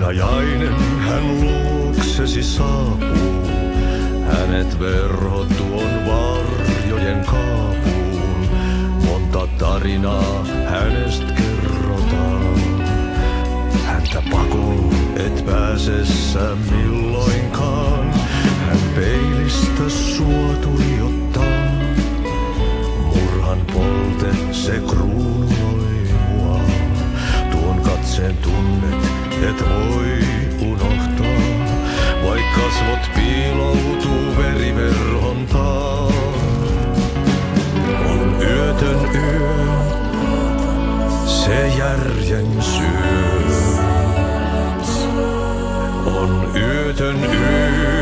Painajainen hän luoksesi saapuu, hänet verho tuon varjojen kaapuun. Monta tarinaa hänestä kerrotaan, häntä pakoon et pääse sä milloinkaan. Hän peilistä sua tuijottaa, murhan polte se kruunuloi mua. Tuon katseen tunnet et voi unohtaa, vaik kasvot piiloutuu veriverhon taa. On yötön yö, se järjen syö. On yötön yö.